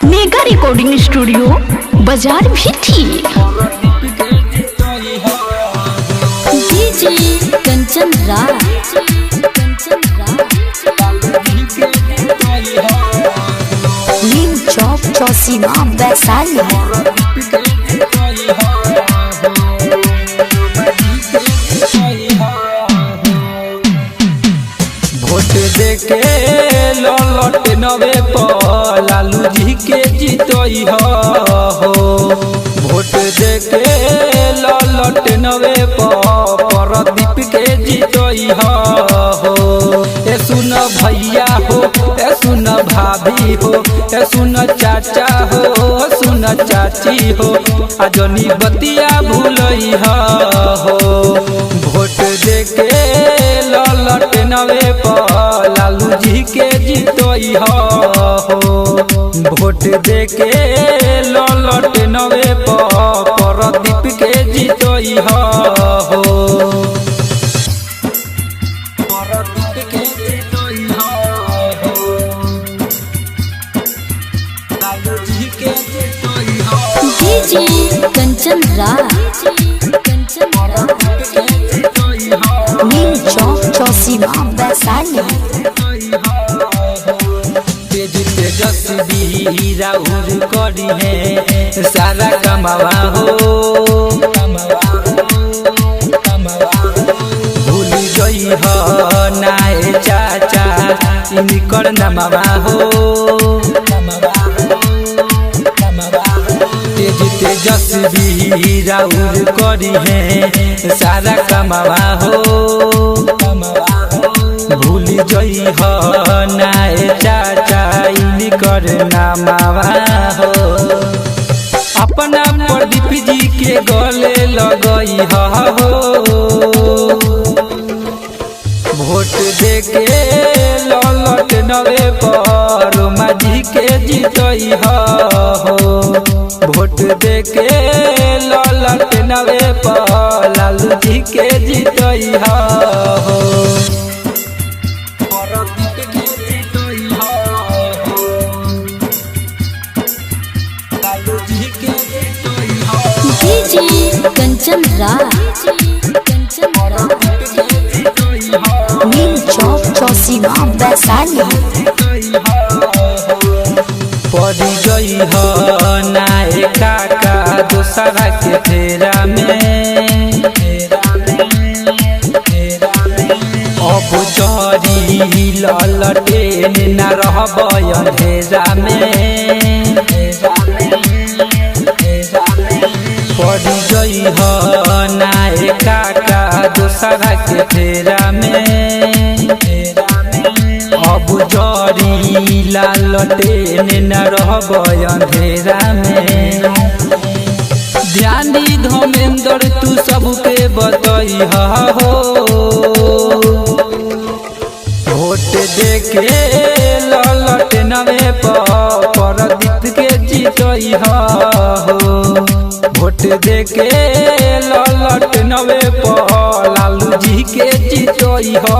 Mega recording studio बाजार भी थी। डीजे कंचन राज नीम चौक चौसीमा वैशाली। वोट देके ललट नवे पर लालू जी के जीतई हो। वोट देके ललट नवे पर प्रदीप के जीतई हो। ए सुन भैया हो, ए सुन भाभी हो, ए सुन चाचा हो, सुन चाची हो, आजनी बतिया भूलई हो। वोट देके ललट नवे पर लालू जी के जीतई हो। वोट देके ललट नवे पर प्रदीप के जीतई हो। प्रदीप के जीतई हो। लालू जी के जीतई हो। डीजे कंचन राज नीम चौक चौसीमा वैशाली। तेज तेजस्वी राहुल करी है सारा कमावा हो। भूल गई हो नाए चाचा इनकर नमवा हो। तेज तेजस्वी राहुल करी है सारा कमावा हो। भूल गई हो नाए चाचा इनकर नामावा हो। अपना प्रदीप जी के गले लगई हो। वोट देके ललट नवे पर माझी के जीतई हो। वोट देके ललट नवे पर लालू जी के जीतई हो। डीजे कंचन राज नीम चौक चौसीमा वैशाली। पड़ी गई हो नाए काका दोसरा के फेरा में। अब चोरी ललटे न रहब अंधेरा में। पड़ी गई हो नाए काका दोसरा के फेरा में। अब जरी लालटे न रहब अंधेरा में। ध्यानी धर्मेंद्र तू सबके बतई हो। वोट देके ललट नवे पर प्रदीप के जीतई हो। वोट देके ललट नवे पर लालू जी के जीतई हो।